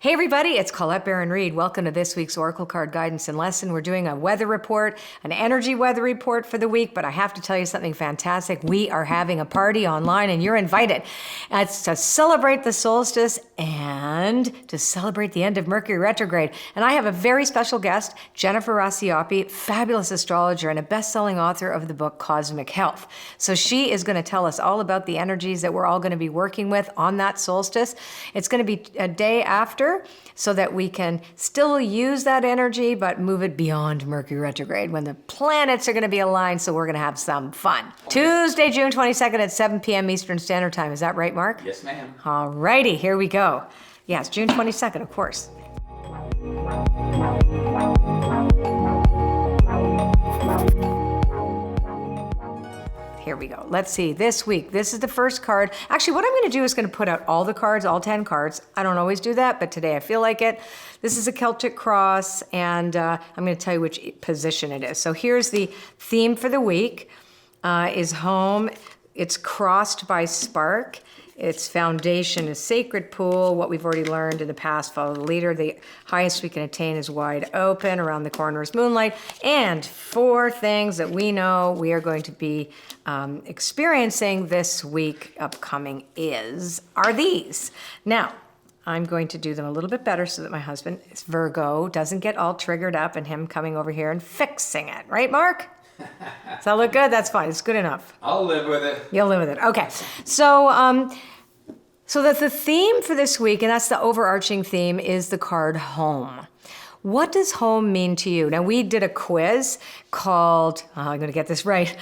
Hey everybody, it's Colette Baron-Reid. Welcome to this week's Oracle Card Guidance and Lesson. We're doing a weather report, an energy weather report for the week, but I have to tell you something fantastic. We are having a party online and you're invited. It's to celebrate the solstice and to celebrate the end of Mercury retrograde. And I have a very special guest, Jennifer Racioppi, fabulous astrologer and a best-selling author of the book Cosmic Health. So she is going to tell us all about the energies that we're all going to be working with on that solstice. It's going to be a day after, so that we can still use that energy, but move it beyond Mercury retrograde when the planets are going to be aligned, so we're going to have some fun. Tuesday, June 22nd at 7 p.m. Eastern Standard Time. Is that right, Mark? Yes, ma'am. All righty, here we go. Yes, June 22nd, of course. Here we go. Let's see. This week, this is the first card. Actually, what I'm going to do is going to put out all the cards, all 10 cards. I don't always do that, but today I feel like it. This is a Celtic cross, and I'm going to tell you which position it is. So here's the theme for the week, is home. It's crossed by spark. Its foundation is sacred pool. What we've already learned in the past, follow the leader. The highest we can attain is wide open. Around the corner is moonlight. And 4 things that we know we are going to be experiencing this week upcoming are these. Now, I'm going to do them a little bit better so that my husband is Virgo, doesn't get all triggered up and him coming over here and fixing it. Right, Mark? Does that look good? That's fine. It's good enough. I'll live with it. You'll live with it. Okay. So, so that the theme for this week, and that's the overarching theme, is the card home. What does home mean to you? Now, we did a quiz called, I'm going to get this right,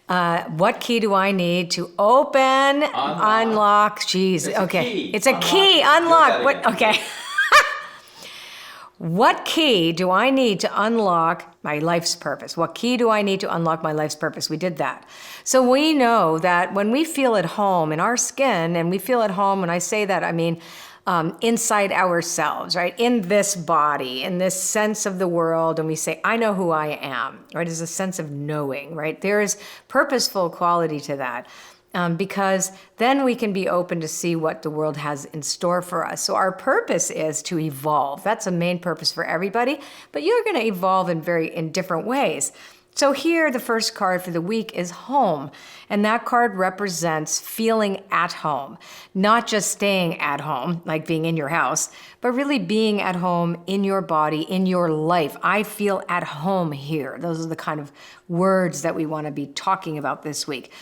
what key do I need to open, unlock, geez, It's okay. a It's a key, unlock, what, okay. What key do I need to unlock my life's purpose? What key do I need to unlock my life's purpose? We did that. So we know that when we feel at home in our skin, and we feel at home, when I say that, I mean inside ourselves, right? In this body, in this sense of the world, and we say, I know who I am, right? There's a sense of knowing, right? There is purposeful quality to that. Because then we can be open to see what the world has in store for us. So our purpose is to evolve. That's a main purpose for everybody, but you're going to evolve in different ways. So here, the first card for the week is home. And that card represents feeling at home, not just staying at home, like being in your house, but really being at home in your body, in your life. I feel at home here. Those are the kind of words that we want to be talking about this week.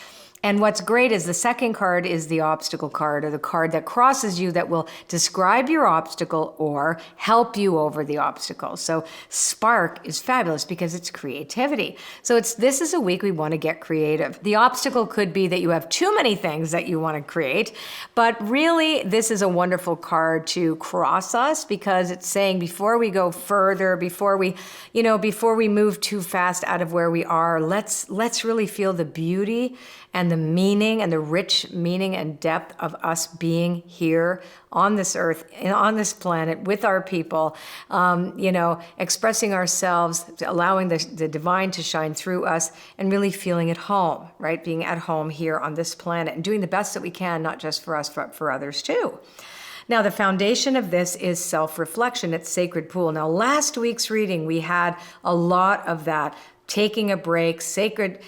And what's great is the second card is the obstacle card, or the card that crosses you that will describe your obstacle or help you over the obstacle. So spark is fabulous because it's creativity. So this is a week we want to get creative. The obstacle could be that you have too many things that you want to create, but really this is a wonderful card to cross us because it's saying before we go further, before we move too fast out of where we are, let's really feel the beauty and the meaning and the rich meaning and depth of us being here on this earth, on this planet, with our people, expressing ourselves, allowing the divine to shine through us, and really feeling at home, right? Being at home here on this planet and doing the best that we can, not just for us, but for others too. Now, the foundation of this is self-reflection. It's sacred pool. Now, last week's reading, we had a lot of that. Taking a break, sacred,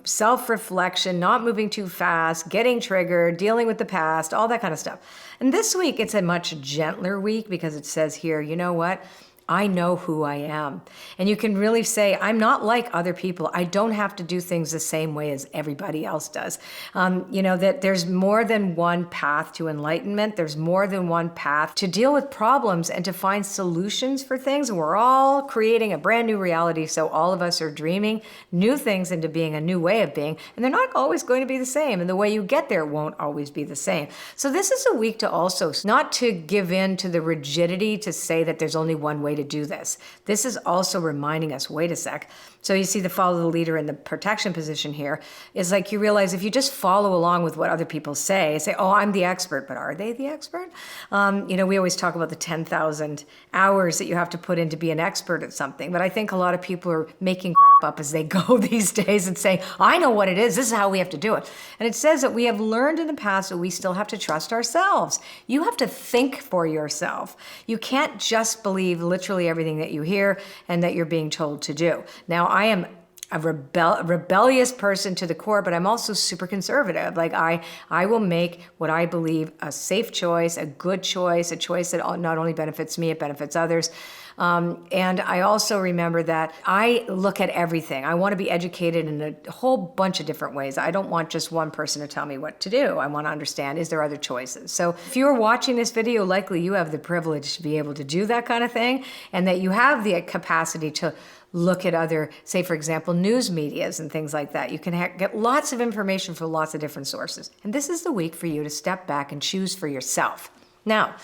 self-reflection, not moving too fast, getting triggered, dealing with the past, all that kind of stuff. And this week, it's a much gentler week because it says here, you know what? I know who I am. And you can really say, I'm not like other people. I don't have to do things the same way as everybody else does. That there's more than one path to enlightenment. There's more than one path to deal with problems and to find solutions for things. And we're all creating a brand new reality. So all of us are dreaming new things into being a new way of being. And they're not always going to be the same. And the way you get there won't always be the same. So this is a week to also not to give in to the rigidity to say that there's only one way to do this. This is also reminding us, wait a sec. So you see the follow the leader in the protection position here is like you realize if you just follow along with what other people say, oh, I'm the expert, but are they the expert? We always talk about the 10,000 hours that you have to put in to be an expert at something, but I think a lot of people are making crap up as they go these days and say, I know what it is. This is how we have to do it. And it says that we have learned in the past that we still have to trust ourselves. You have to think for yourself. You can't just believe literally everything that you hear and that you're being told to do. Now, I am a rebellious person to the core, but I'm also super conservative. Like I will make what I believe a safe choice, a good choice, a choice that not only benefits me, it benefits others. And I also remember that I look at everything. I want to be educated in a whole bunch of different ways. I don't want just one person to tell me what to do. I want to understand, is there other choices? So if you're watching this video, likely you have the privilege to be able to do that kind of thing, and that you have the capacity to look at other, say, for example, news medias and things like that. You can get lots of information from lots of different sources. And this is the week for you to step back and choose for yourself. Now,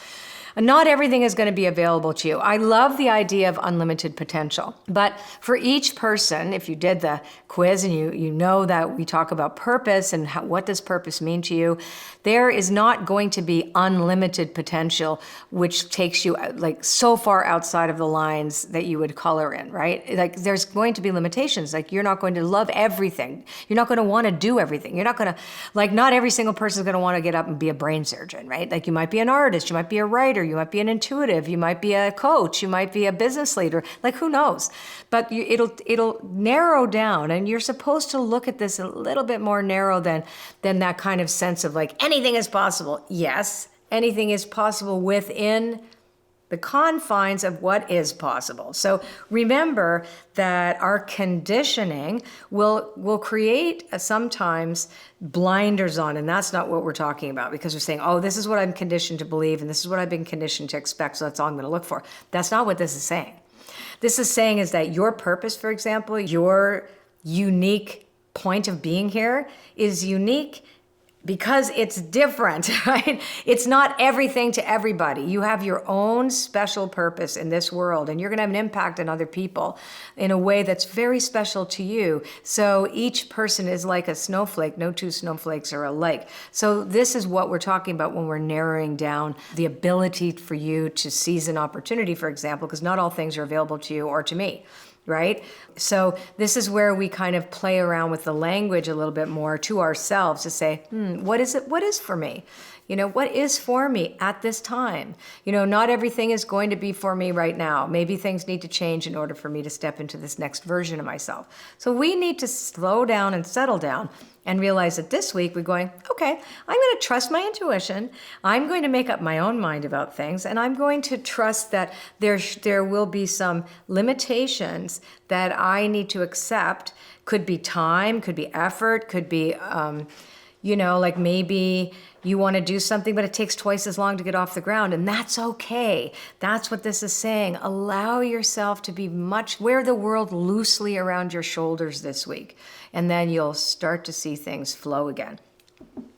not everything is going to be available to you. I love the idea of unlimited potential. But for each person, if you did the quiz and you know that we talk about purpose and what does purpose mean to you, there is not going to be unlimited potential, which takes you like so far outside of the lines that you would color in, right? Like there's going to be limitations. Like you're not going to love everything. You're not going to want to do everything. You're not going to, like not every single person is going to want to get up and be a brain surgeon, right? Like you might be an artist, you might be a writer, you might be an intuitive, you might be a coach, you might be a business leader, like who knows? But it'll narrow down, and you're supposed to look at this a little bit more narrow than that kind of sense of like anything is possible. Yes, anything is possible within the confines of what is possible. So remember that our conditioning will create sometimes blinders on, and that's not what we're talking about, because we're saying, oh, this is what I'm conditioned to believe, and this is what I've been conditioned to expect, so that's all I'm going to look for. That's not what this is saying. This is saying is that your purpose, for example, your unique point of being here is unique because it's different, right? It's not everything to everybody. You have your own special purpose in this world, and you're gonna have an impact on other people in a way that's very special to you. So each person is like a snowflake. No two snowflakes are alike. So this is what we're talking about when we're narrowing down the ability for you to seize an opportunity, for example, because not all things are available to you or to me. Right? So this is where we kind of play around with the language a little bit more to ourselves to say, what is it? What is for me? You know, what is for me at this time? You know, not everything is going to be for me right now. Maybe things need to change in order for me to step into this next version of myself. So we need to slow down and settle down and realize that this week we're going, okay, I'm going to trust my intuition. I'm going to make up my own mind about things, and I'm going to trust that there will be some limitations that I need to accept. Could be time, could be effort, could be, like maybe you want to do something, but it takes twice as long to get off the ground, and that's okay. That's what this is saying. Allow yourself to be wear the world loosely around your shoulders this week, and then you'll start to see things flow again.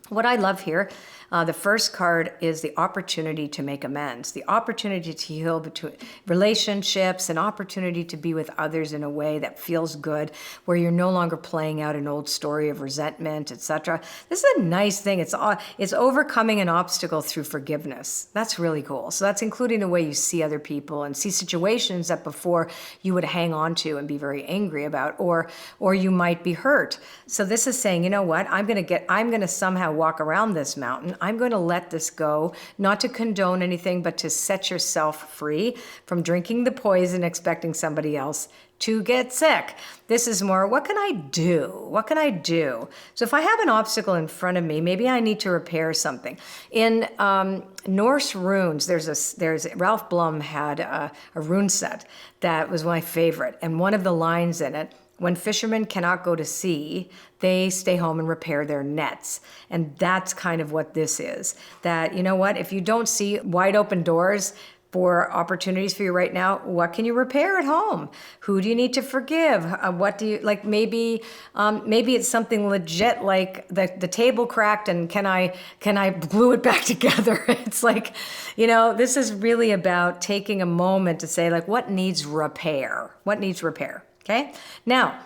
What I love here, the first card is the opportunity to make amends, the opportunity to heal between relationships, an opportunity to be with others in a way that feels good, where you're no longer playing out an old story of resentment, etc. This is a nice thing. It's overcoming an obstacle through forgiveness. That's really cool. So that's including the way you see other people and see situations that before you would hang on to and be very angry about, or you might be hurt. So this is saying, you know what? I'm going to somehow walk around this mountain. I'm going to let this go, not to condone anything, but to set yourself free from drinking the poison, expecting somebody else to get sick. This is more, what can I do? What can I do? So if I have an obstacle in front of me, maybe I need to repair something. In Norse runes, Ralph Blum had a rune set that was my favorite. And one of the lines in it, when fishermen cannot go to sea, they stay home and repair their nets. And that's kind of what this is. That, you know what, if you don't see wide open doors for opportunities for you right now, what can you repair at home? Who do you need to forgive? What do you, like maybe it's something legit like the table cracked and can I glue it back together? It's like, this is really about taking a moment to say like, what needs repair? What needs repair? Okay. Now,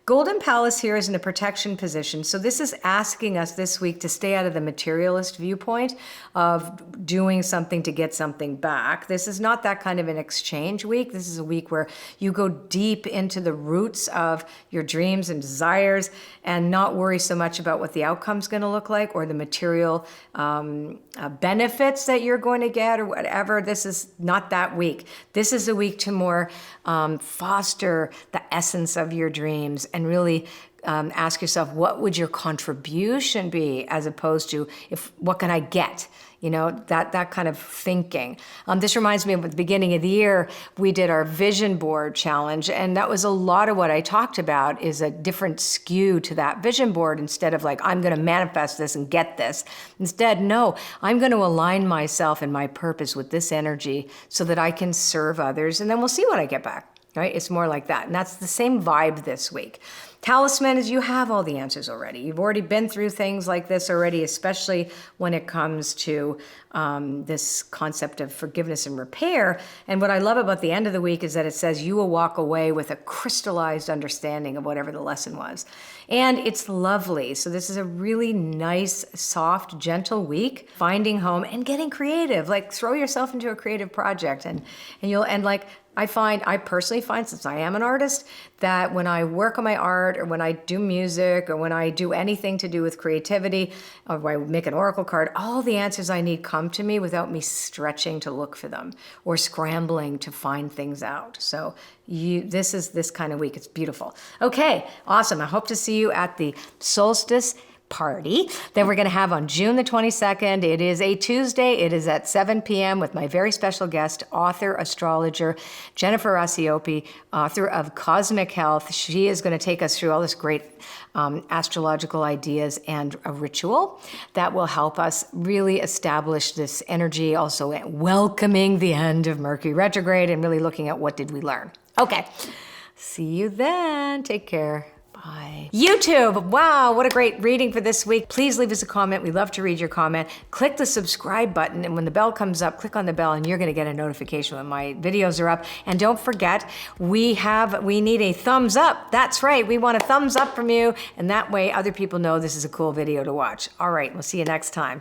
Golden Palace here is in a protection position. So this is asking us this week to stay out of the materialist viewpoint of doing something to get something back. This is not that kind of an exchange week. This is a week where you go deep into the roots of your dreams and desires and not worry so much about what the outcome's going to look like or the material benefits that you're going to get or whatever. This is not that week. This is a week to more foster the essence of your dreams and really ask yourself, what would your contribution be, as opposed to what can I get? You know, that kind of thinking. This reminds me of at the beginning of the year, we did our vision board challenge, and that was a lot of what I talked about, is a different skew to that vision board. Instead of like, I'm going to manifest this and get this. Instead, no, I'm going to align myself and my purpose with this energy so that I can serve others, and then we'll see what I get back. Right? It's more like that. And that's the same vibe this week. Talisman is you have all the answers already. You've already been through things like this already, especially when it comes to this concept of forgiveness and repair. And what I love about the end of the week is that it says you will walk away with a crystallized understanding of whatever the lesson was. And it's lovely. So this is a really nice, soft, gentle week, finding home and getting creative. Like throw yourself into a creative project and I personally find, since I am an artist, that when I work on my art or when I do music or when I do anything to do with creativity or when I make an oracle card, all the answers I need come to me without me stretching to look for them or scrambling to find things out. So this is this kind of week. It's beautiful. Okay, awesome. I hope to see you at the solstice party that we're going to have on June the 22nd. It is a Tuesday. It is at 7 p.m. with my very special guest, author, astrologer, Jennifer Rasiopi, author of Cosmic Health. She is going to take us through all this great astrological ideas and a ritual that will help us really establish this energy, also welcoming the end of Mercury retrograde and really looking at what did we learn. Okay, see you then. Take care. Bye. YouTube, wow, what a great reading for this week. Please leave us a comment. We love to read your comment. Click the subscribe button, and when the bell comes up, click on the bell, and you're going to get a notification when my videos are up. And don't forget, we need a thumbs up. That's right, we want a thumbs up from you, and that way other people know this is a cool video to watch. All right, we'll see you next time.